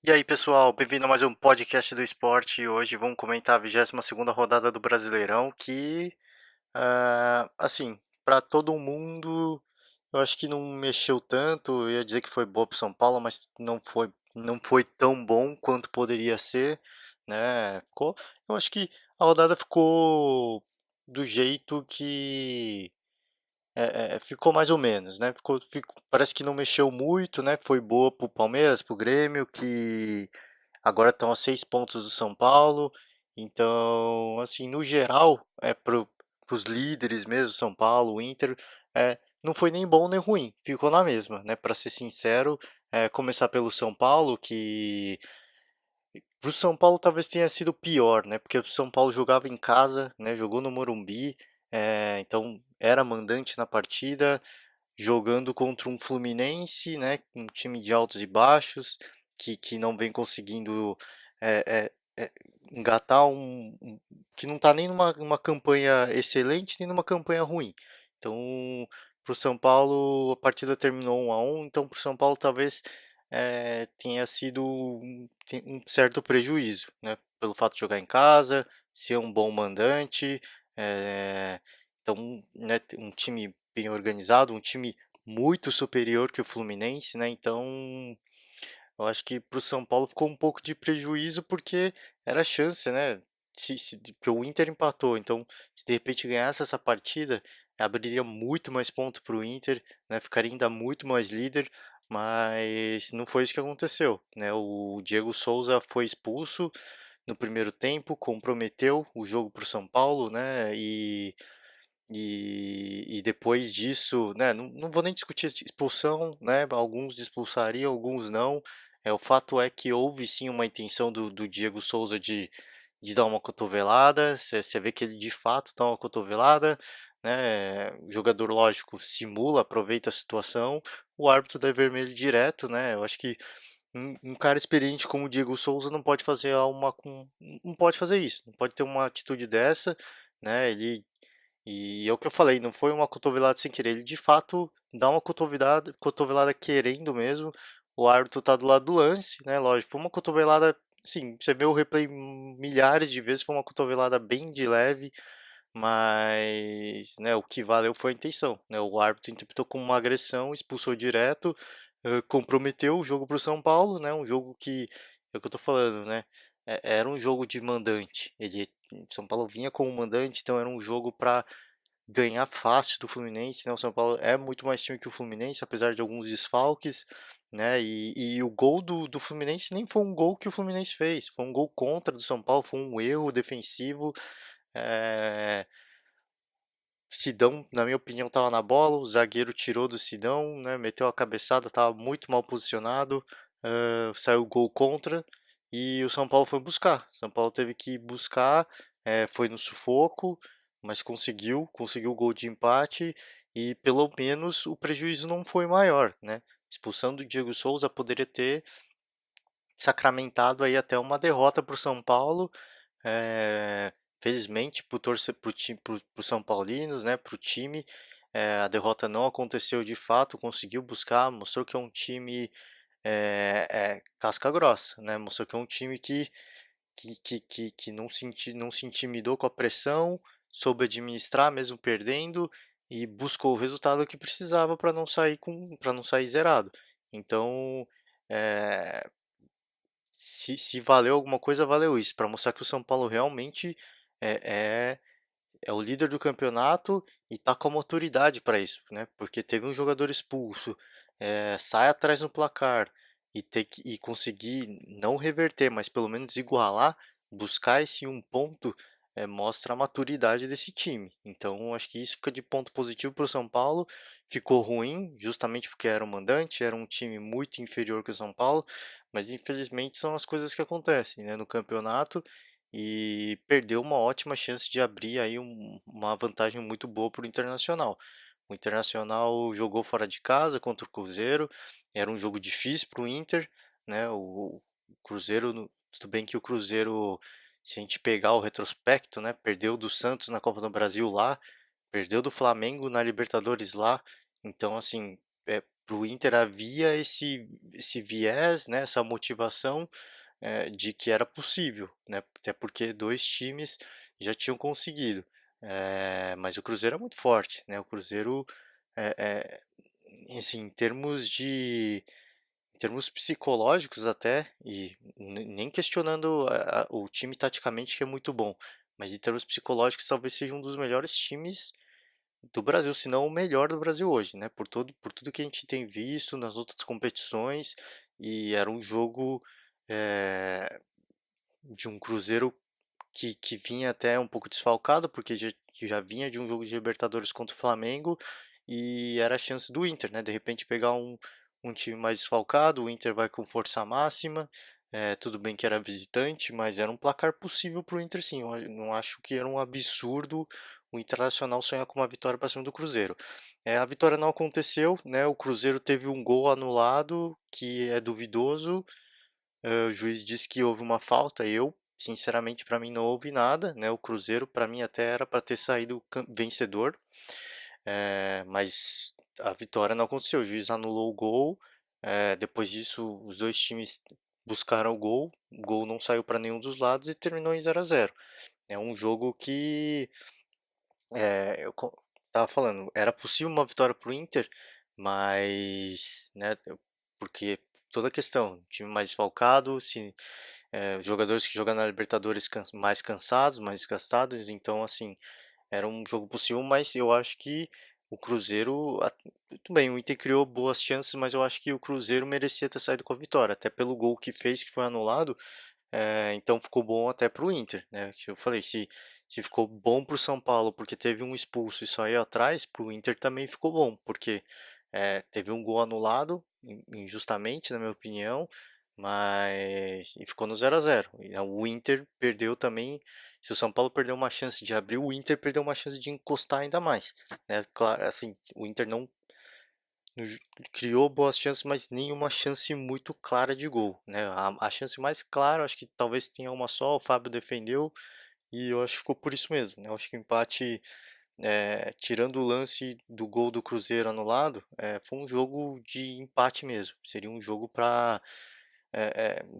E aí, pessoal, bem-vindo a mais um podcast do esporte. E hoje vamos comentar a 22ª rodada do Brasileirão, que, assim, para todo mundo, eu acho que não mexeu tanto. Eu ia dizer que foi boa para São Paulo, mas não foi tão bom quanto poderia ser, né? Eu acho que a rodada ficou do jeito que ficou mais ou menos, né? Parece que não mexeu muito, né? Foi boa para o Palmeiras, para o Grêmio, que agora estão a 6 pontos do São Paulo. Então, assim, no geral, para os líderes mesmo, São Paulo, o Inter, não foi nem bom nem ruim, ficou na mesma, né? Para ser sincero, começar pelo São Paulo, que para o São Paulo talvez tenha sido pior, né? Porque o São Paulo jogava em casa, né? Jogou no Morumbi, então era mandante na partida, jogando contra um Fluminense, né, um time de altos e baixos, que não vem conseguindo é, é, é, engatar que não está nem numa campanha excelente, nem numa campanha ruim. Então, para o São Paulo, a partida terminou 1-1, então para o São Paulo talvez tenha sido um certo prejuízo, né, pelo fato de jogar em casa, ser um bom mandante, é, então, né, um time bem organizado, um time muito superior que o Fluminense, né? Então, eu acho que para o São Paulo ficou um pouco de prejuízo porque era chance, né? Porque o Inter empatou, então se de repente ganhasse essa partida, abriria muito mais ponto para o Inter, né? Ficaria ainda muito mais líder, mas não foi isso que aconteceu, né? O Diego Souza foi expulso no primeiro tempo, comprometeu o jogo para o São Paulo, né? E depois disso, né, não vou nem discutir expulsão, né, alguns expulsariam, alguns não. O fato é que houve sim uma intenção do Diego Souza de dar uma cotovelada, você vê que ele de fato dá uma cotovelada, né, o jogador, lógico, simula, aproveita a situação, o árbitro dá vermelho direto, né, eu acho que um cara experiente como o Diego Souza não pode fazer não pode fazer isso, não pode ter uma atitude dessa, né, e é o que eu falei, não foi uma cotovelada sem querer. Ele de fato dá uma cotovelada querendo mesmo. O árbitro tá do lado do lance, né? Lógico, foi uma cotovelada. Sim, você vê o replay milhares de vezes, foi uma cotovelada bem de leve, mas né, o que valeu foi a intenção. Né? O árbitro interpretou como uma agressão, expulsou direto, comprometeu o jogo para o São Paulo, né? Um jogo que, é o que eu tô falando, né? Era um jogo de mandante. São Paulo vinha como mandante, então era um jogo para ganhar fácil do Fluminense, né? O São Paulo é muito mais time que o Fluminense, apesar de alguns desfalques, né? E o gol do Fluminense nem foi um gol que o Fluminense fez, foi um gol contra do São Paulo, foi um erro defensivo. É... Sidão, na minha opinião, estava na bola, o zagueiro tirou do Sidão, né? Meteu a cabeçada, estava muito mal posicionado, saiu o gol contra e o São Paulo foi buscar. São Paulo teve que buscar, foi no sufoco, mas conseguiu o gol de empate e pelo menos o prejuízo não foi maior, né? Expulsão do Diego Souza poderia ter sacramentado aí até uma derrota para o São Paulo. É, felizmente para os São Paulinos, né, para o time, a derrota não aconteceu de fato, conseguiu buscar, mostrou que é um time casca grossa, né? Mostrou que é um time que não se intimidou com a pressão, soube administrar mesmo perdendo e buscou o resultado que precisava para não sair zerado. Então, é, se valeu alguma coisa, valeu isso, para mostrar que o São Paulo realmente é, é, é o líder do campeonato e tá com a maturidade para isso, né? Porque teve um jogador expulso, sai atrás no placar e conseguir não reverter, mas pelo menos igualar, buscar esse um ponto, mostra a maturidade desse time. Então, acho que isso fica de ponto positivo para o São Paulo. Ficou ruim, justamente porque era o mandante, era um time muito inferior que o São Paulo, mas infelizmente são as coisas que acontecem, né, no campeonato e perdeu uma ótima chance de abrir aí uma vantagem muito boa para o Internacional. O Internacional jogou fora de casa contra o Cruzeiro, era um jogo difícil para o Inter, né? O Cruzeiro, tudo bem que o Cruzeiro, se a gente pegar o retrospecto, né, perdeu do Santos na Copa do Brasil lá, perdeu do Flamengo na Libertadores lá, então assim para o Inter havia esse viés, né, essa motivação, de que era possível, né, até porque 2 times já tinham conseguido. Mas o Cruzeiro é muito forte, né, o Cruzeiro, eh assim, em termos psicológicos até, e nem questionando o time taticamente que é muito bom, mas em termos psicológicos talvez seja um dos melhores times do Brasil, se não o melhor do Brasil hoje, né? Por tudo que a gente tem visto nas outras competições, e era um jogo de um Cruzeiro que vinha até um pouco desfalcado, porque já vinha de um jogo de Libertadores contra o Flamengo, e era a chance do Inter, né? De repente pegar um time mais desfalcado, o Inter vai com força máxima, tudo bem que era visitante, mas era um placar possível para o Inter sim, eu não acho que era um absurdo o Internacional sonhar com uma vitória para cima do Cruzeiro. A vitória não aconteceu, né? O Cruzeiro teve um gol anulado, que é duvidoso, o juiz disse que houve uma falta, eu, sinceramente, para mim não houve nada, né? O Cruzeiro, para mim, até era para ter saído vencedor, mas a vitória não aconteceu. O juiz anulou o gol. Depois disso, os dois times buscaram o gol não saiu para nenhum dos lados e terminou em 0-0. É um jogo que eu tava falando, era possível uma vitória para o Inter, mas, né, porque toda a questão, time mais desfalcado, se os jogadores que jogam na Libertadores mais cansados, mais desgastados, então assim, era um jogo possível, mas eu acho que o Cruzeiro, tudo bem, o Inter criou boas chances, mas eu acho que o Cruzeiro merecia ter saído com a vitória, até pelo gol que fez, que foi anulado, então ficou bom até para o Inter, né? Que eu falei, se ficou bom para o São Paulo porque teve um expulso e saiu atrás, para o Inter também ficou bom, porque teve um gol anulado, injustamente, na minha opinião, mas e ficou no 0-0. O Inter perdeu também. Se o São Paulo perdeu uma chance de abrir, o Inter perdeu uma chance de encostar ainda mais, né? Claro, assim, o Inter não criou boas chances, mas nenhuma chance muito clara de gol, né? A chance mais clara, acho que talvez tenha uma só, o Fábio defendeu e eu acho que ficou por isso mesmo, né? Eu acho que o empate, tirando o lance do gol do Cruzeiro anulado, foi um jogo de empate mesmo. Seria um jogo para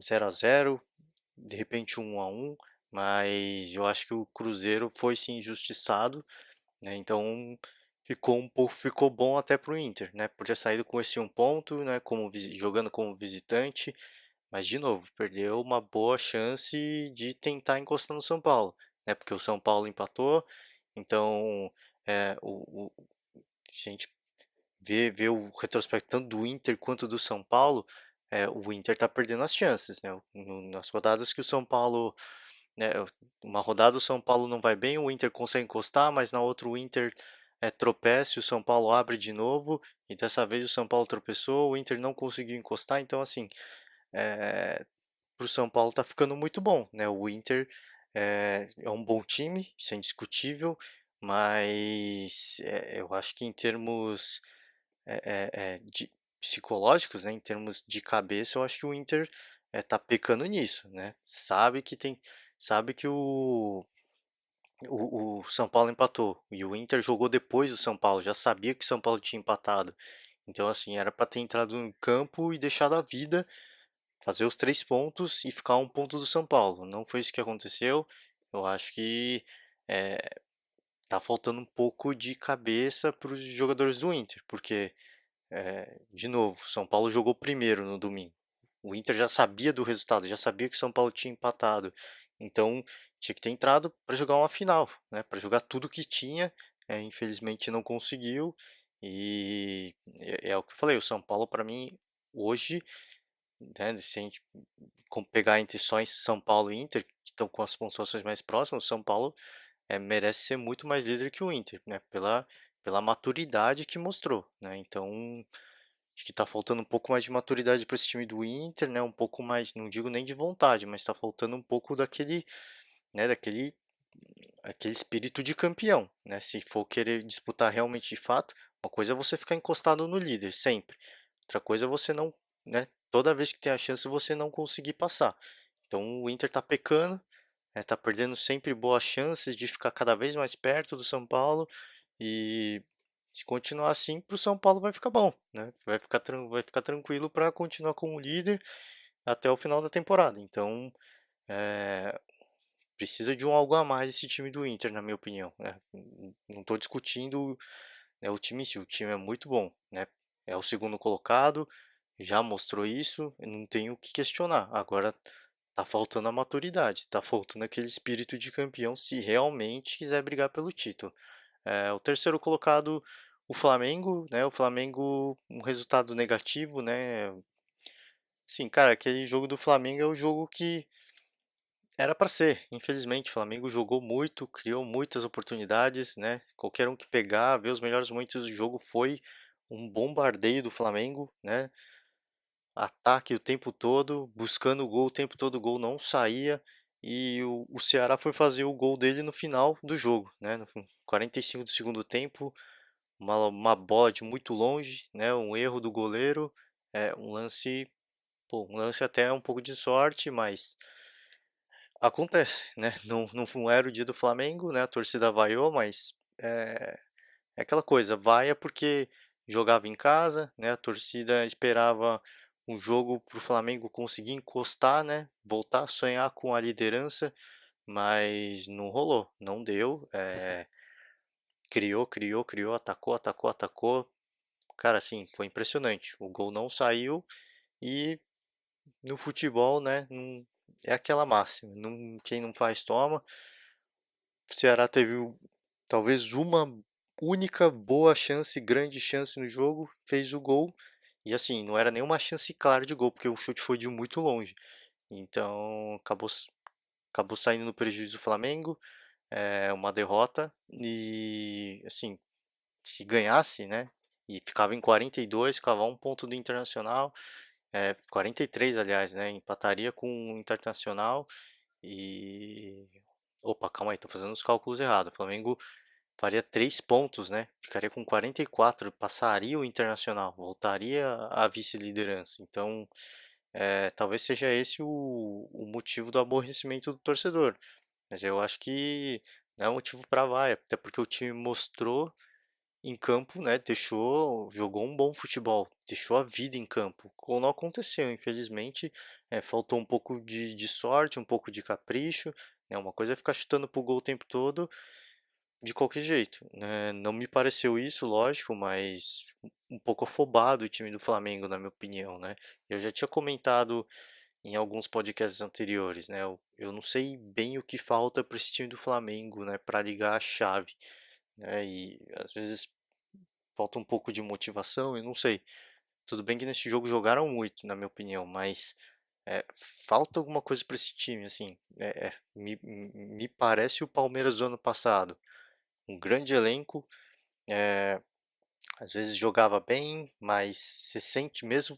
0 a 0, de repente 1-1, mas eu acho que o Cruzeiro foi sim injustiçado, né? Então ficou bom até para o Inter, né? Por ter saído com esse um ponto, né? Jogando como visitante, mas de novo perdeu uma boa chance de tentar encostar no São Paulo, né? Porque o São Paulo empatou, então se a gente vê o retrospecto tanto do Inter quanto do São Paulo, o Inter está perdendo as chances, né? Nas rodadas que o São Paulo, né, uma rodada o São Paulo não vai bem, o Inter consegue encostar, mas na outra o Inter tropeça e o São Paulo abre de novo, e dessa vez o São Paulo tropeçou, o Inter não conseguiu encostar, então assim, para o São Paulo tá ficando muito bom, né? O Inter é um bom time, isso é indiscutível, mas eu acho que em termos de psicológicos, né, em termos de cabeça, eu acho que o Inter tá pecando nisso, né? Sabe que o São Paulo empatou e o Inter jogou depois do São Paulo, já sabia que o São Paulo tinha empatado. Então, assim, era para ter entrado em campo e deixado a vida, fazer os 3 pontos e ficar a um ponto do São Paulo. Não foi isso que aconteceu. Eu acho que é, tá faltando um pouco de cabeça para os jogadores do Inter, porque de novo, São Paulo jogou primeiro no domingo. O Inter já sabia do resultado, já sabia que o São Paulo tinha empatado. Então, tinha que ter entrado para jogar uma final, né? Para jogar tudo que tinha. Infelizmente não conseguiu. E é o que eu falei, o São Paulo para mim hoje, né, se a gente pegar entre só em São Paulo e Inter, que estão com as pontuações mais próximas, o São Paulo merece ser muito mais líder que o Inter, né? Pela maturidade que mostrou, né? Então, acho que tá faltando um pouco mais de maturidade para esse time do Inter, né? Um pouco mais, não digo nem de vontade, mas tá faltando um pouco daquele, né? Aquele espírito de campeão, né? Se for querer disputar realmente de fato, uma coisa é você ficar encostado no líder sempre. Outra coisa é você não, né? Toda vez que tem a chance você não conseguir passar. Então o Inter tá pecando, tá perdendo sempre boas chances de ficar cada vez mais perto do São Paulo e Se continuar assim, para o São Paulo vai ficar bom, né? Vai ficar tranquilo para continuar como líder até o final da temporada. Então, é, precisa de um algo a mais esse time do Inter, na minha opinião, né? Não estou discutindo, né, o time em si, o time é muito bom, né? É o segundo colocado, já mostrou isso, eu não tenho o que questionar. Agora tá faltando a maturidade, tá faltando aquele espírito de campeão se realmente quiser brigar pelo título. O terceiro colocado, o Flamengo, né? O Flamengo, um resultado negativo, né? Sim, cara, aquele jogo do Flamengo é o jogo que era para ser. Infelizmente, o Flamengo jogou muito, criou muitas oportunidades, né? Qualquer um que pegar, ver os melhores momentos do jogo foi um bombardeio do Flamengo, né? Ataque o tempo todo, buscando o gol o tempo todo, o gol não saía. E o Ceará foi fazer o gol dele no final do jogo, né? No 45 do segundo tempo, uma bola de muito longe, né? Um erro do goleiro, um lance, pô, um lance até um pouco de sorte, mas acontece, né? Não era o dia do Flamengo, né? A torcida vaiou, mas é aquela coisa, vaia porque jogava em casa, né? A torcida esperava um jogo para o Flamengo conseguir encostar, né? Voltar a sonhar com a liderança, mas não rolou, não deu. Criou, atacou. Cara, assim, foi impressionante. O gol não saiu e no futebol, né? É aquela máxima, quem não faz toma. O Ceará teve talvez uma única boa chance, grande chance no jogo, fez o gol. E assim, não era nenhuma chance clara de gol, porque o chute foi de muito longe. Então acabou saindo no prejuízo do Flamengo, uma derrota. E assim, se ganhasse, né? E ficava em 42, ficava a um ponto do Internacional, 43, aliás, né? Empataria com o Internacional e. Opa, calma aí, tô fazendo os cálculos errados. O Flamengo faria 3 pontos, né? Ficaria com 44, passaria o Internacional, voltaria à vice-liderança. Então, talvez seja esse o motivo do aborrecimento do torcedor. Mas eu acho que não é motivo para vaia, até porque o time mostrou em campo, né? Jogou um bom futebol, deixou a vida em campo. Como não aconteceu, infelizmente, faltou um pouco de sorte, um pouco de capricho. Né? Uma coisa é ficar chutando pro gol o tempo todo, de qualquer jeito, né? Não me pareceu isso, lógico, mas um pouco afobado o time do Flamengo, na minha opinião, né? Eu já tinha comentado em alguns podcasts anteriores, né? Eu não sei bem o que falta para esse time do Flamengo, né? Para ligar a chave, né? E às vezes falta um pouco de motivação, eu não sei. Tudo bem que nesse jogo jogaram muito, na minha opinião, mas falta alguma coisa para esse time, assim. Me parece o Palmeiras do ano passado, um grande elenco, é, às vezes jogava bem, mas você sente mesmo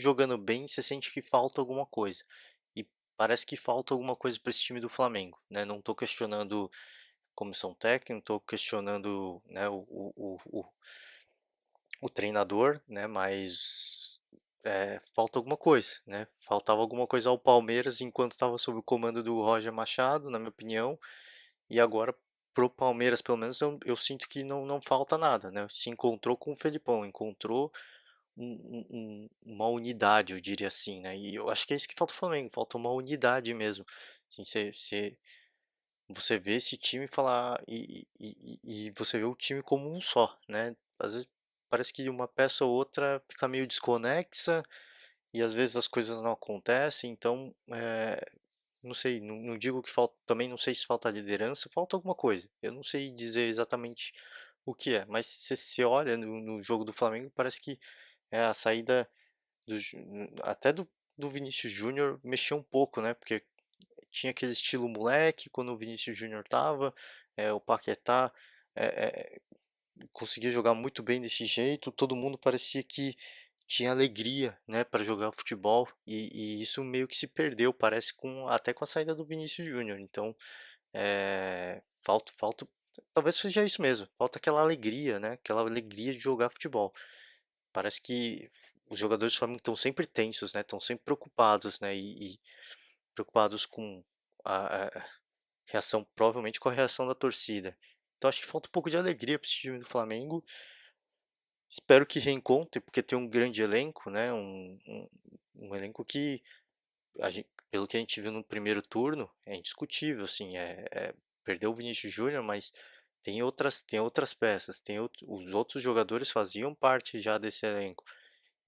jogando bem, você sente que falta alguma coisa. E parece que falta alguma coisa para esse time do Flamengo, né? Não estou questionando comissão técnica, não estou questionando, né, o treinador, né? Mas falta alguma coisa, né? Faltava alguma coisa ao Palmeiras enquanto estava sob o comando do Roger Machado, na minha opinião. E agora pro Palmeiras, pelo menos, eu sinto que não falta nada, né? Se encontrou com o Felipão, encontrou uma unidade, eu diria assim, né? E eu acho que é isso que falta o Flamengo, falta uma unidade mesmo. Assim, você vê esse time falar e você vê o time como um só, né? Às vezes parece que uma peça ou outra fica meio desconexa e às vezes as coisas não acontecem, então não sei, não digo que falta, também não sei se falta liderança, falta alguma coisa. Eu não sei dizer exatamente o que é, mas se você olha no jogo do Flamengo, parece que a saída até do Vinícius Júnior mexeu um pouco, né? Porque tinha aquele estilo moleque quando o Vinícius Júnior tava, o Paquetá é, é, conseguia jogar muito bem desse jeito, todo mundo parecia que tinha alegria, né, para jogar futebol e isso meio que se perdeu, parece até com a saída do Vinícius Júnior. Então, falta, talvez seja isso mesmo, falta aquela alegria, né, aquela alegria de jogar futebol. Parece que os jogadores do Flamengo estão sempre tensos, né, estão sempre preocupados, né, e preocupados com a reação, provavelmente com a reação da torcida. Então acho que falta um pouco de alegria para esse time do Flamengo. Espero que reencontre, porque tem um grande elenco, né? Um elenco que, pelo que a gente viu no primeiro turno, é indiscutível, assim, perdeu o Vinícius Júnior, mas tem outras peças, os outros jogadores faziam parte já desse elenco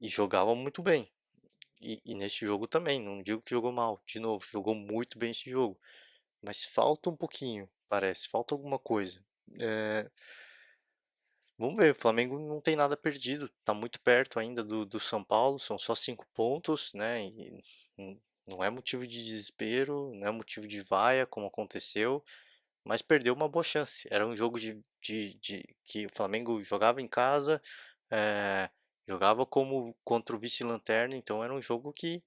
e jogavam muito bem. E neste jogo também, não digo que jogou mal, de novo, jogou muito bem esse jogo, mas falta um pouquinho, parece, falta alguma coisa. É, vamos ver, o Flamengo não tem nada perdido, está muito perto ainda do São Paulo, são só 5 pontos, né? E não é motivo de desespero, não é motivo de vaia, como aconteceu, mas perdeu uma boa chance. Era um jogo que o Flamengo jogava em casa, eh, jogava como contra o vice-lanterna, então era um jogo que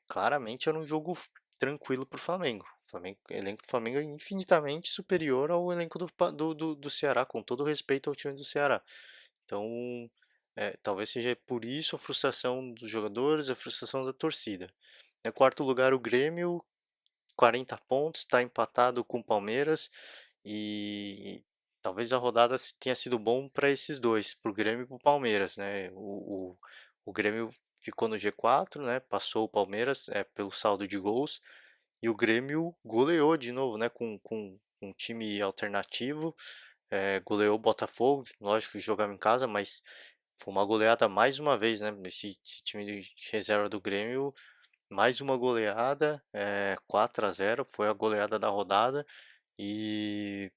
claramente era um jogo tranquilo para o Flamengo. O elenco do Flamengo é infinitamente superior ao elenco do Ceará, com todo respeito ao time do Ceará. Então, talvez seja por isso a frustração dos jogadores, a frustração da torcida. Em quarto lugar, o Grêmio, 40 pontos, está empatado com o Palmeiras e talvez a rodada tenha sido bom para esses dois, para o Grêmio e para o Palmeiras, né? O Grêmio ficou no G4, né? Passou o Palmeiras pelo saldo de gols e o Grêmio goleou de novo, né? Com um time alternativo, goleou o Botafogo, lógico que jogava em casa, mas foi uma goleada mais uma vez, né? Esse time de reserva do Grêmio mais uma goleada, 4-0, foi a goleada da rodada e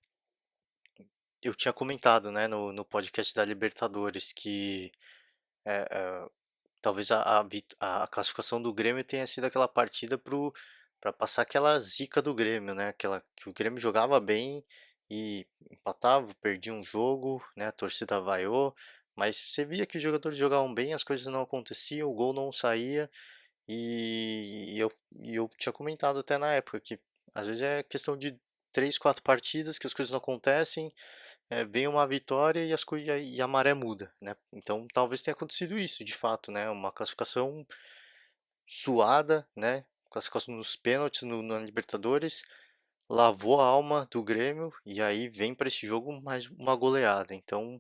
eu tinha comentado, né, no podcast da Libertadores que é, é, talvez a classificação do Grêmio tenha sido aquela partida para passar aquela zica do Grêmio, né, aquela que o Grêmio jogava bem e empatava, perdia um jogo, né, a torcida vaiou, mas você via que os jogadores jogavam bem, as coisas não aconteciam, o gol não saía. E eu tinha comentado até na época que às vezes é questão de 3, 4 partidas que as coisas não acontecem, vem uma vitória e e a maré muda, né? Então talvez tenha acontecido isso, de fato, né? Uma classificação suada, né? Classificação nos pênaltis na Libertadores, lavou a alma do Grêmio e aí vem para esse jogo mais uma goleada. Então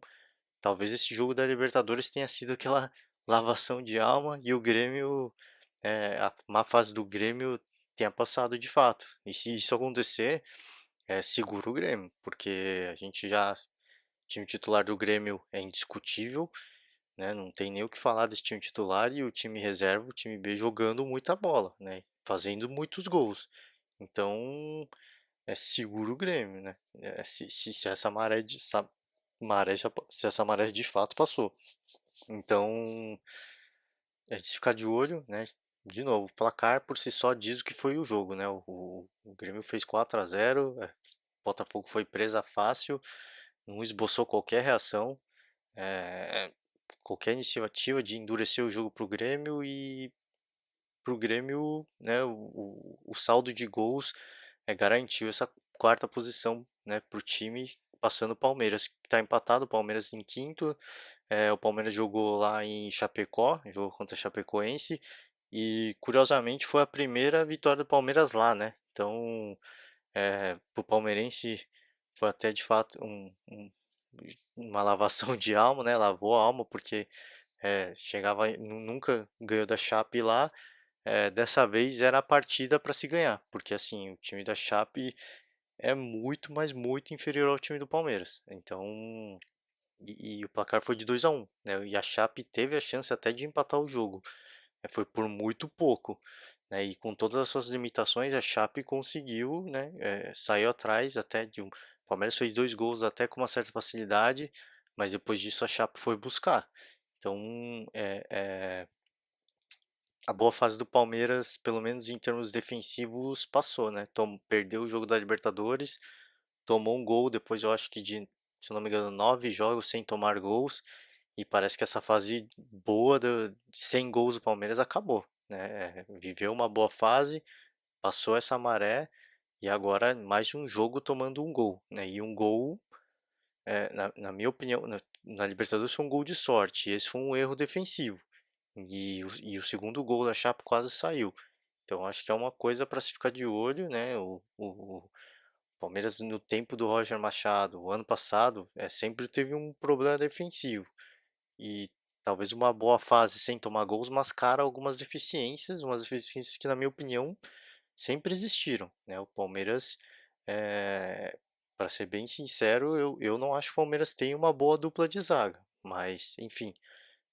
talvez esse jogo da Libertadores tenha sido aquela lavação de alma e o Grêmio, a má fase do Grêmio tenha passado de fato. E se isso acontecer, segura o Grêmio, porque a gente já. O time titular do Grêmio é indiscutível, né? Não tem nem o que falar desse time titular e o time reserva, o time B jogando muita bola, né? Fazendo muitos gols. Então, seguro o Grêmio, né? Se essa maré se essa maré de fato passou. Então, é de se ficar de olho, né? De novo, o placar por si só diz o que foi o jogo, né? O Grêmio fez 4-0, Botafogo foi presa fácil, não esboçou qualquer reação, é, qualquer iniciativa de endurecer o jogo para o Grêmio e para o Grêmio, né? O saldo de gols garantiu essa quarta posição, né? Para o time passando o Palmeiras, que está empatado, o Palmeiras em quinto, o Palmeiras jogou lá em Chapecó, jogou contra a Chapecoense, e curiosamente foi a primeira vitória do Palmeiras lá, né? Então, pro palmeirense foi até de fato uma lavação de alma, né? Lavou a alma, porque chegava, nunca ganhou da Chape lá. Dessa vez era a partida para se ganhar, porque assim, o time da Chape é muito, mas muito inferior ao time do Palmeiras. Então, e o placar foi de 2-1, né? E a Chape teve a chance até de empatar o jogo. Foi por muito pouco, né? E com todas as suas limitações, a Chape conseguiu, né? Saiu atrás até de um. O Palmeiras fez 2 gols até com uma certa facilidade, mas depois disso a Chape foi buscar. Então, a boa fase do Palmeiras, pelo menos em termos defensivos, passou, né? Perdeu o jogo da Libertadores, tomou um gol depois, eu acho que se eu não me engano, 9 jogos sem tomar gols. E parece que essa fase boa de 100 gols do Palmeiras acabou, né? Viveu uma boa fase, passou essa maré e agora mais um jogo tomando um gol, né? E um gol, na minha opinião, na Libertadores foi um gol de sorte. E esse foi um erro defensivo. E o segundo gol da Chape quase saiu. Então acho que é uma coisa para se ficar de olho, né? Palmeiras no tempo do Roger Machado, o ano passado, sempre teve um problema defensivo. E talvez uma boa fase sem tomar gols mascara algumas deficiências, umas deficiências que, na minha opinião, sempre existiram, né? O Palmeiras, para ser bem sincero, eu não acho que o Palmeiras tem uma boa dupla de zaga, mas enfim,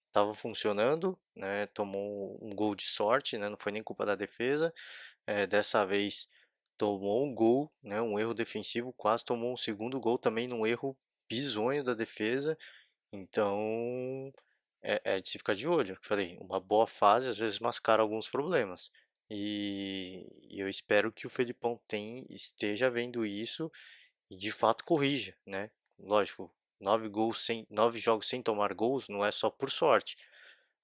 estava funcionando, né? Tomou um gol de sorte, né? Não foi nem culpa da defesa. Dessa vez tomou um gol, né? Um erro defensivo, quase tomou um segundo gol também num erro bizonho da defesa. Então, é de se ficar de olho. Eu falei, uma boa fase às vezes mascara alguns problemas. E eu espero que o Felipão esteja vendo isso e de fato corrija, né? Lógico, 9 jogos sem tomar gols não é só por sorte.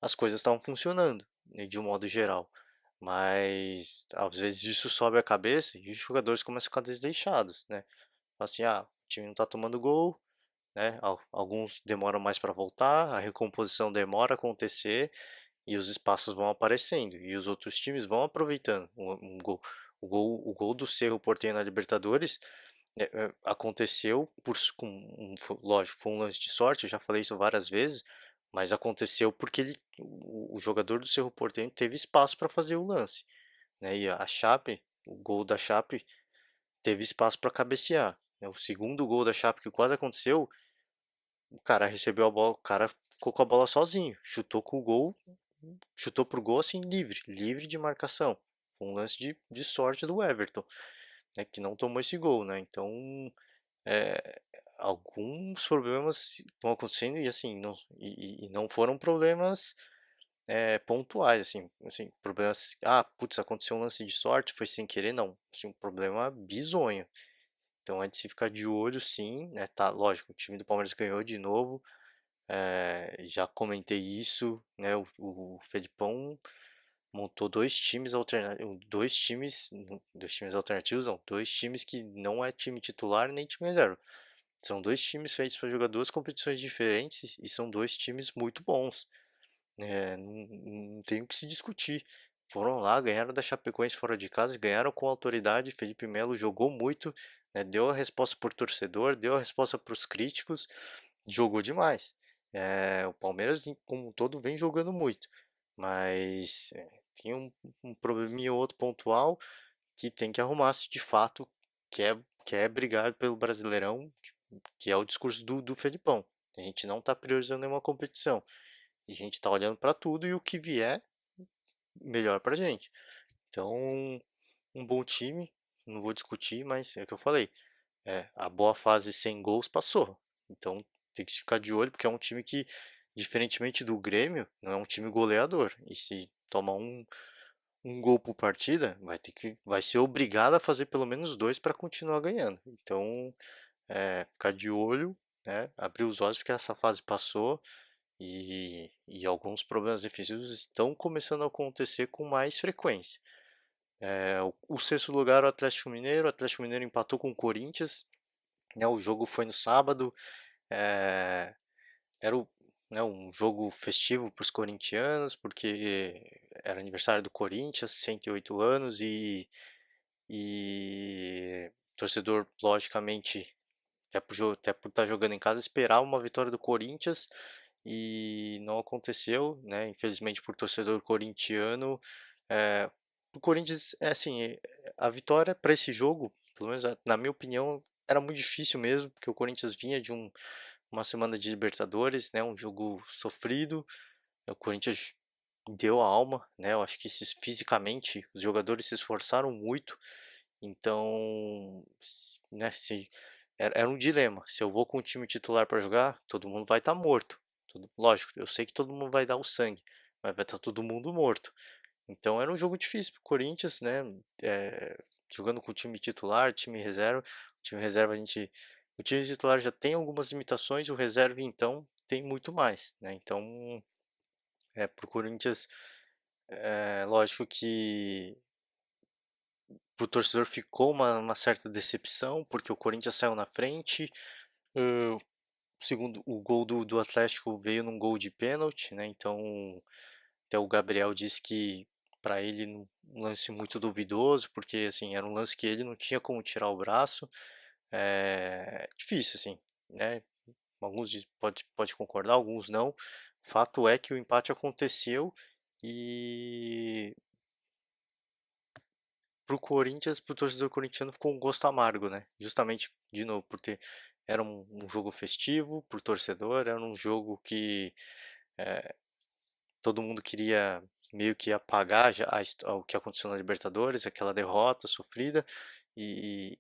As coisas estavam funcionando, né, de um modo geral. Mas às vezes isso sobe a cabeça e os jogadores começam a ficar desleixados, né? Fala assim, o time não tá tomando gol, né? Alguns demoram mais para voltar, a recomposição demora a acontecer e os espaços vão aparecendo e os outros times vão aproveitando o gol do Cerro Porteño na Libertadores. Aconteceu lógico, foi um lance de sorte, eu já falei isso várias vezes, mas aconteceu porque o jogador do Cerro Porteño teve espaço para fazer o lance, né? E a Chape, o gol da Chape teve espaço para cabecear, né? O segundo gol da Chape que quase aconteceu, o cara recebeu a bola, o cara ficou com a bola sozinho, chutou pro gol assim livre, livre de marcação. Foi um lance de sorte do Everton, né, que não tomou esse gol, né? Então, é, alguns problemas vão acontecendo e assim, e não foram problemas pontuais, assim, problemas, putz, aconteceu um lance de sorte, foi sem querer, não, assim, um problema bizonho. Então é de se ficar de olho, sim, né? Tá, lógico, o time do Palmeiras ganhou de novo, já comentei isso, né? O Felipão montou dois times alternativos, não, dois times que não é time titular nem time reserva. São dois times feitos para jogar duas competições diferentes e são dois times muito bons. Não tem o que se discutir. Foram lá, ganharam da Chapecoense fora de casa, ganharam com autoridade. Felipe Melo jogou muito, né, deu a resposta por torcedor, deu a resposta para os críticos, jogou demais. O Palmeiras, como um todo, vem jogando muito, mas tem um probleminha ou outro pontual que tem que arrumar se de fato quer brigar pelo Brasileirão, que é o discurso do Felipão. A gente não está priorizando nenhuma competição. A gente está olhando para tudo e o que vier, melhor para a gente. Então, um bom time, não vou discutir, mas é o que eu falei. A boa fase sem gols passou. Então, tem que se ficar de olho, porque é um time que, diferentemente do Grêmio, não é um time goleador. E se tomar um gol por partida, vai ser obrigado a fazer pelo menos dois para continuar ganhando. Então, ficar de olho, né? Abrir os olhos porque essa fase passou e alguns problemas defensivos estão começando a acontecer com mais frequência. O sexto lugar, o Atlético Mineiro empatou com o Corinthians, né? O jogo foi no sábado, é, era né, um jogo festivo para os corintianos, porque era aniversário do Corinthians, 108 anos, e o torcedor, logicamente, até por estar jogando em casa, esperava uma vitória do Corinthians e não aconteceu, né? Infelizmente, por torcedor corintiano, é, o Corinthians, assim, a vitória para esse jogo, pelo menos na minha opinião, era muito difícil mesmo, porque o Corinthians vinha de uma semana de Libertadores, né? Um jogo sofrido, o Corinthians deu a alma, né? Eu acho que fisicamente os jogadores se esforçaram muito, então, né? Se era um dilema. Se eu vou com o time titular para jogar, todo mundo vai estar morto. Lógico, eu sei que todo mundo vai dar o sangue, mas vai estar todo mundo morto. Então era um jogo difícil para o Corinthians, né? Jogando com o time titular, time reserva. O time reserva o time titular já tem algumas limitações, o reserva então tem muito mais, né? Então, para o Corinthians, lógico que pro torcedor ficou uma certa decepção, porque o Corinthians saiu na frente. Segundo, o gol do Atlético veio num gol de pênalti, né? Então, até o Gabriel disse que para ele um lance muito duvidoso, porque assim, era um lance que ele não tinha como tirar o braço. Difícil assim, né? Alguns pode concordar, alguns não. Fato é que o empate aconteceu e pro Corinthians, pro torcedor corintiano ficou um gosto amargo, né? Justamente, de novo, por ter era um jogo festivo pro torcedor, era um jogo que todo mundo queria meio que apagar já o que aconteceu na Libertadores, aquela derrota sofrida, e,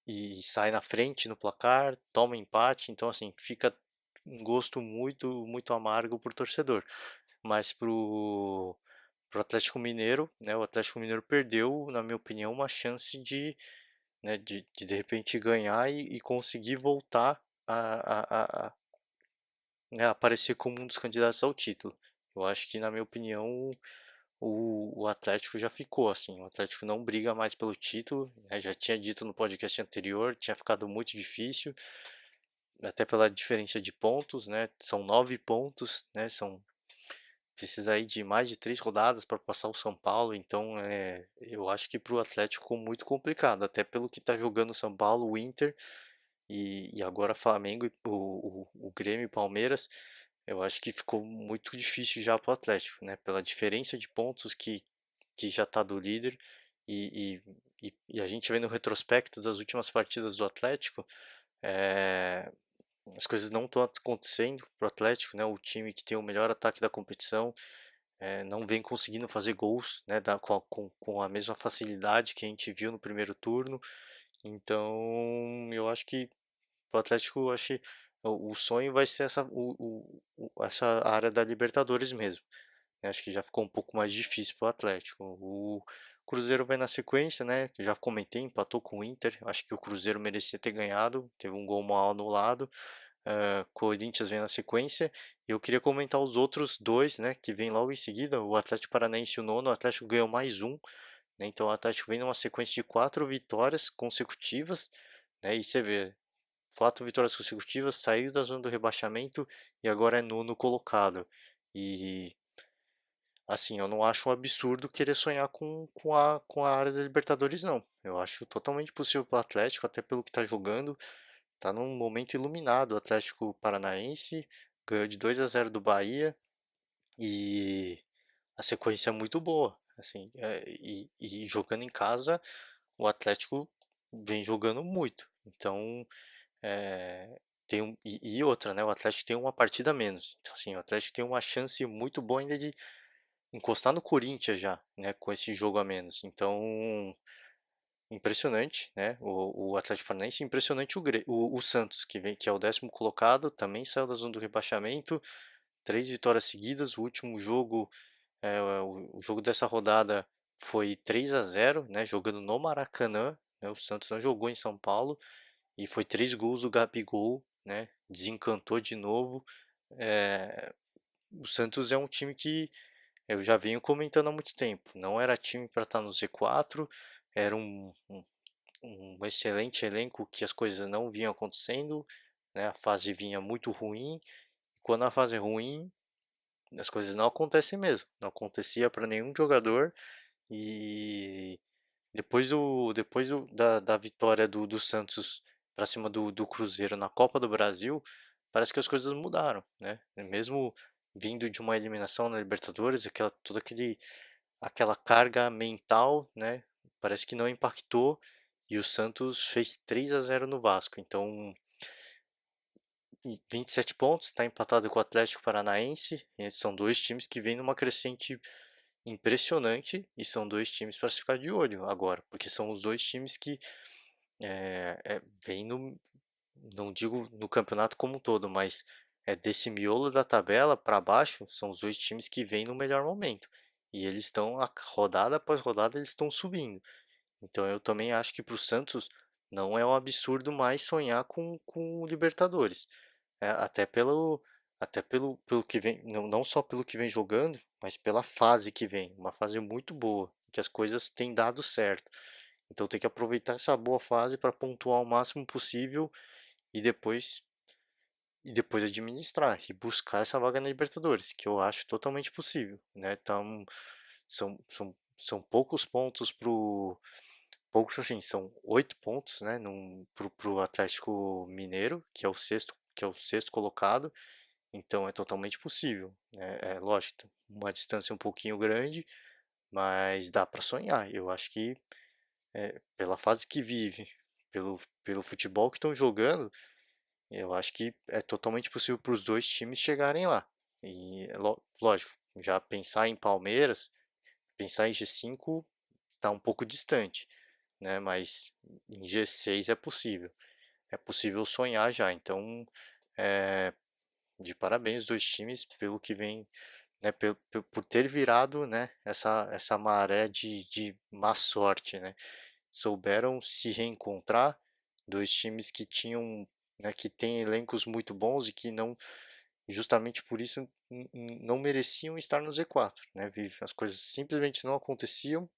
e sai na frente no placar, toma empate, então assim, fica um gosto muito amargo pro torcedor. Mas pro Atlético Mineiro, né, o Atlético Mineiro perdeu, na minha opinião, uma chance né, de repente ganhar e conseguir voltar né, aparecer como um dos candidatos ao título. Eu acho que, na minha opinião, o Atlético já ficou assim. O Atlético não briga mais pelo título, né, já tinha dito no podcast anterior, tinha ficado muito difícil, até pela diferença de pontos, né? São 9 pontos, né? Precisa aí de mais de 3 rodadas para passar o São Paulo, então eu acho que para o Atlético ficou muito complicado, até pelo que está jogando o São Paulo, o Inter e agora Flamengo, o Grêmio e Palmeiras. Eu acho que ficou muito difícil já para o Atlético, né? Pela diferença de pontos que já está do líder e a gente vê no retrospecto das últimas partidas do Atlético, é, as coisas não estão acontecendo para o Atlético, né? O time que tem o melhor ataque da competição não vem conseguindo fazer gols, né? Com a mesma facilidade que a gente viu no primeiro turno. Então, eu acho que o Atlético, eu acho que o sonho vai ser essa área da Libertadores mesmo. Eu acho que já ficou um pouco mais difícil para o Atlético. O Cruzeiro vai na sequência, né? Que eu já comentei, empatou com o Inter. Acho que o Cruzeiro merecia ter ganhado. Teve um gol mal anulado. Corinthians vem na sequência. E eu queria comentar os outros dois, né? Que vem logo em seguida. O Atlético Paranaense e o Nono. O Atlético ganhou mais um, né? Então o Atlético vem numa sequência de 4 vitórias consecutivas, né? E você vê, 4 vitórias consecutivas, saiu da zona do rebaixamento e agora é nono colocado. E assim, eu não acho um absurdo querer sonhar com a área da Libertadores, não. Eu acho totalmente possível para o Atlético, até pelo que está jogando. Tá num momento iluminado. O Atlético Paranaense ganhou de 2-0 do Bahia e a sequência é muito boa. Assim, e jogando em casa, o Atlético vem jogando muito. Então, e outra, né? O Atlético tem uma partida a menos. Então, assim, o Atlético tem uma chance muito boa ainda de encostar no Corinthians já, né? Com esse jogo a menos. Então, impressionante, né? O Atlético Paranaense, impressionante o Santos, que é o 10º colocado, também saiu da zona do rebaixamento, 3 vitórias seguidas. O último jogo, o jogo dessa rodada foi 3-0, né? Jogando no Maracanã, né? O Santos não jogou em São Paulo e foi 3 gols do Gabigol, né? Desencantou de novo. É, o Santos é um time que eu já venho comentando há muito tempo. Não era time para estar no Z4, era um excelente elenco que as coisas não vinham acontecendo, né? A fase vinha muito ruim. E quando a fase é ruim, as coisas não acontecem mesmo. Não acontecia para nenhum jogador. E depois da vitória do Santos para cima do Cruzeiro na Copa do Brasil, parece que as coisas mudaram, né? Mesmo vindo de uma eliminação na Libertadores, aquela carga mental, né? Parece que não impactou e o Santos fez 3-0 no Vasco. Então, 27 pontos, está empatado com o Atlético Paranaense. E são dois times que vêm numa crescente impressionante e são dois times para se ficar de olho agora, porque são os dois times que vêm no, não digo no campeonato como um todo, mas desse miolo da tabela para baixo, são os dois times que vêm no melhor momento. E eles estão, rodada após rodada, eles estão subindo. Então eu também acho que para o Santos não é um absurdo mais sonhar com o Libertadores. Até pelo que vem, não só pelo que vem jogando, mas pela fase que vem. Uma fase muito boa, que as coisas têm dado certo. Então tem que aproveitar essa boa fase para pontuar o máximo possível e depois administrar e buscar essa vaga na Libertadores, que eu acho totalmente possível, né? Então, são poucos pontos poucos assim, são 8 pontos, né, pro Atlético Mineiro, que é o sexto colocado, então é totalmente possível, né, é lógico, uma distância um pouquinho grande, mas dá para sonhar. Eu acho que pela fase que vive, pelo futebol que estão jogando, eu acho que é totalmente possível para os dois times chegarem lá. E lógico, já pensar em Palmeiras, pensar em G5 está um pouco distante, né? Mas em G6 é possível. É possível sonhar já. Então, é, de parabéns os dois times pelo que vem, né? Por ter virado, né? Essa maré de má sorte, né? Souberam se reencontrar, dois times que tinham, né, que têm elencos muito bons e que não, justamente por isso, não mereciam estar no Z4, né? As coisas simplesmente não aconteciam,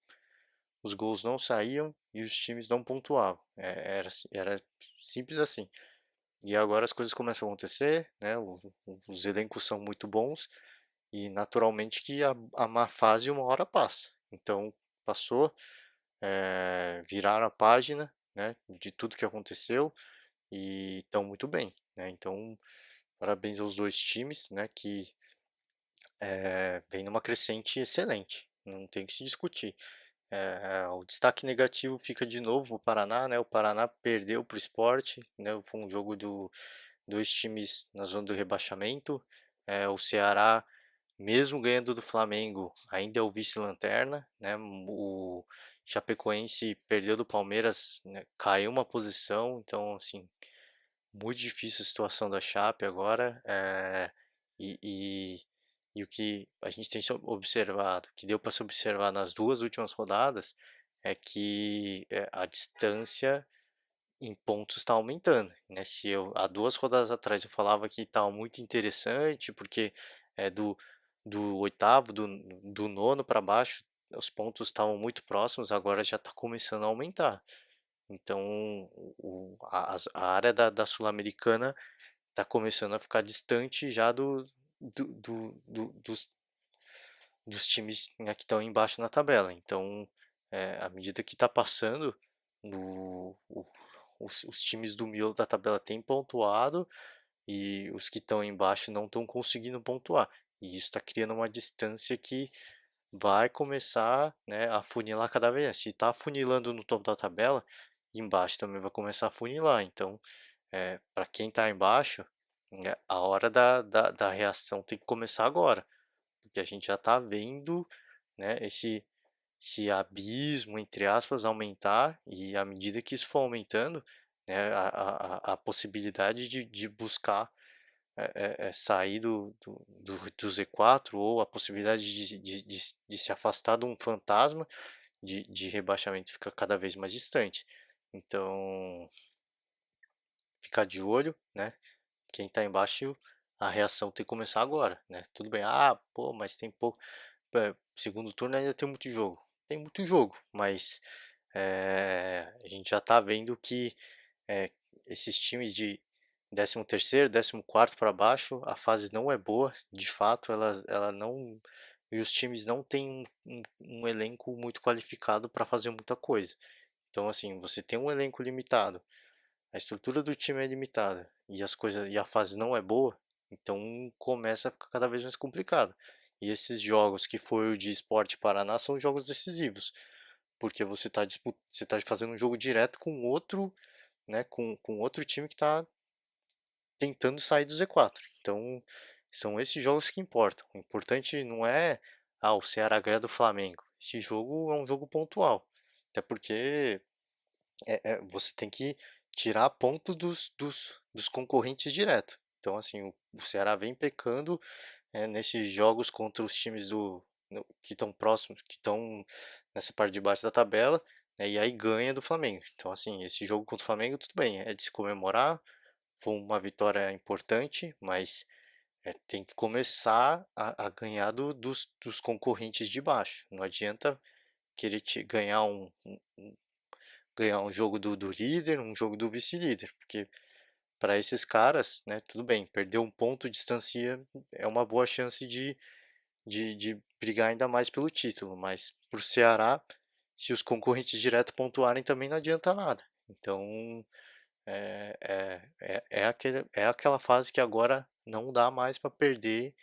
os gols não saíam e os times não pontuavam. Era simples assim. E agora as coisas começam a acontecer, né? Os elencos são muito bons e naturalmente que a má fase uma hora passa. Então passou, viraram a página, né, de tudo que aconteceu e estão muito bem, né? Então, parabéns aos dois times, né, que vem numa crescente excelente, não tem o que se discutir. O destaque negativo fica de novo para o Paraná, né? O Paraná perdeu para o Sport, né? Foi um jogo dois times na zona do rebaixamento. O Ceará, mesmo ganhando do Flamengo, ainda é o vice-lanterna, né? O Chapecoense perdeu do Palmeiras, né? Caiu uma posição, então assim, muito difícil a situação da Chape agora. E, e, e o que a gente tem observado, que deu para se observar nas duas últimas rodadas, é que a distância em pontos está aumentando, né? Se eu há duas rodadas atrás eu falava que estava muito interessante, porque é do oitavo, do nono para baixo, os pontos estavam muito próximos, agora já está começando a aumentar. Então, a área da Sul-Americana está começando a ficar distante já dos times, né, que estão embaixo na tabela. Então, à medida que está passando, os times do miolo da tabela têm pontuado e os que estão embaixo não estão conseguindo pontuar. E isso está criando uma distância que vai começar, né, a funilar cada vez mais. Se está funilando no topo da tabela, embaixo também vai começar a funilar. Então, para quem está embaixo, né, a hora da reação tem que começar agora, porque a gente já está vendo, né, esse abismo, entre aspas, aumentar, e à medida que isso for aumentando, né, a possibilidade de buscar sair do Z4 ou a possibilidade de se afastar de um fantasma de rebaixamento fica cada vez mais distante. Então, ficar de olho, né? Quem está embaixo, a reação tem que começar agora, né? Tudo bem, pô, mas tem pouco. Segundo turno ainda tem muito jogo. Tem muito jogo, mas a gente já está vendo que é, esses times de 13º, 14º para baixo, a fase não é boa, de fato, ela não. E os times não têm um elenco muito qualificado para fazer muita coisa. Então, assim, você tem um elenco limitado, a estrutura do time é limitada e a fase não é boa, então começa a ficar cada vez mais complicado. E esses jogos que foi o de Sport Paraná são jogos decisivos, porque você tá fazendo um jogo direto com outro, né, com outro time que está tentando sair do Z4. Então, são esses jogos que importam. O importante não é o Ceará ganha do Flamengo. Esse jogo é um jogo pontual. Até porque você tem que tirar ponto dos concorrentes direto. Então, assim, o Ceará vem pecando nesses jogos contra os times que estão próximos, que estão nessa parte de baixo da tabela, né, e aí ganha do Flamengo. Então, assim, esse jogo contra o Flamengo, tudo bem, é de se comemorar, foi uma vitória importante, mas tem que começar a ganhar dos concorrentes de baixo. Não adianta querer ganhar ganhar um jogo do líder, um jogo do vice-líder, porque para esses caras, né, tudo bem, perder um ponto distancia é uma boa chance de brigar ainda mais pelo título, mas pro Ceará, se os concorrentes diretos pontuarem também não adianta nada. Então é aquela fase que agora não dá mais para perder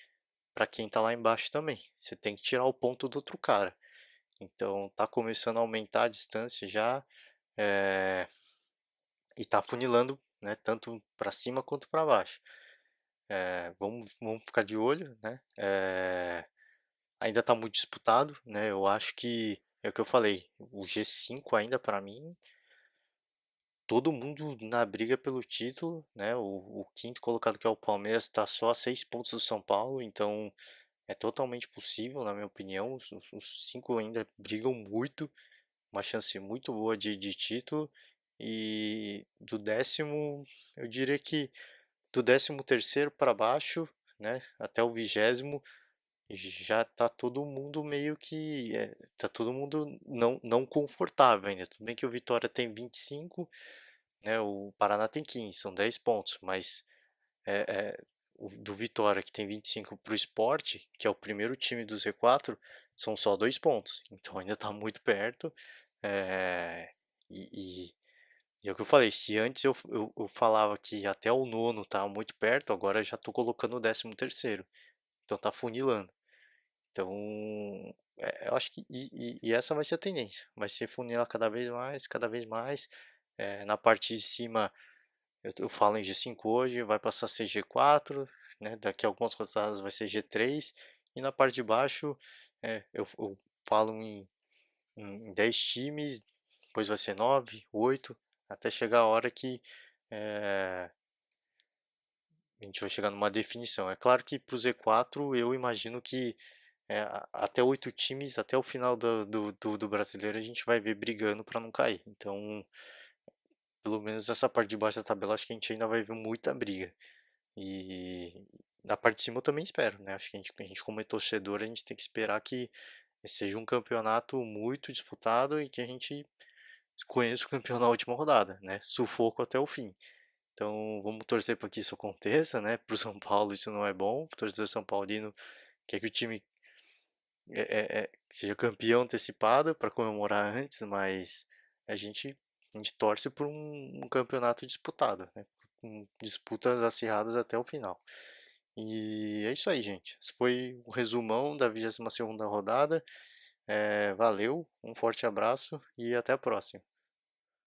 para quem tá lá embaixo também. Você tem que tirar o ponto do outro cara. Então tá começando a aumentar a distância já, é, e tá funilando, né, tanto para cima quanto para baixo. Vamos ficar de olho, né? Ainda está muito disputado, né? Eu acho que é o que eu falei, o G5 ainda para mim, todo mundo na briga pelo título, né? O quinto colocado que é o Palmeiras está só a 6 pontos do São Paulo, então é totalmente possível, na minha opinião. Os cinco ainda brigam muito, uma chance muito boa de título. E do décimo, eu diria que do 13º para baixo, né, até o 20º, já tá todo mundo meio que tá todo mundo não confortável ainda. Tudo bem que o Vitória tem 25, né, o Paraná tem 15, são 10 pontos, mas é, é, do Vitória que tem 25 para o Sport, que é o primeiro time do Z4, são só 2 pontos. Então ainda tá muito perto. É, e, e, e é o que eu falei, se antes eu falava que até o nono tá muito perto, agora eu já tô colocando o 13º. Então tá funilando. Então, eu acho que e essa vai ser a tendência. Vai ser funilar cada vez mais, cada vez mais. Na parte de cima, eu falo em G5 hoje, vai passar a ser G4, né? Daqui a algumas rodadas vai ser G3. E na parte de baixo, eu falo em 10 times, depois vai ser 9, 8, até chegar a hora que é, a gente vai chegar numa definição. É claro que para o Z4 eu imagino que até 8 times, até o final do brasileiro, a gente vai ver brigando para não cair. Então, pelo menos essa parte de baixo da tabela, acho que a gente ainda vai ver muita briga. E na parte de cima eu também espero, né? Acho que a gente como torcedor, a gente tem que esperar que seja um campeonato muito disputado e que a gente conheça o campeão na última rodada, né? Sufoco até o fim. Então, vamos torcer para que isso aconteça, né? Para o São Paulo isso não é bom. O torcedor São Paulino quer que o time seja campeão antecipado para comemorar antes, mas a gente, a gente torce por um campeonato disputado, né? Com disputas acirradas até o final. E é isso aí, gente. Esse foi o resumão da 22ª rodada. Valeu, um forte abraço e até a próxima.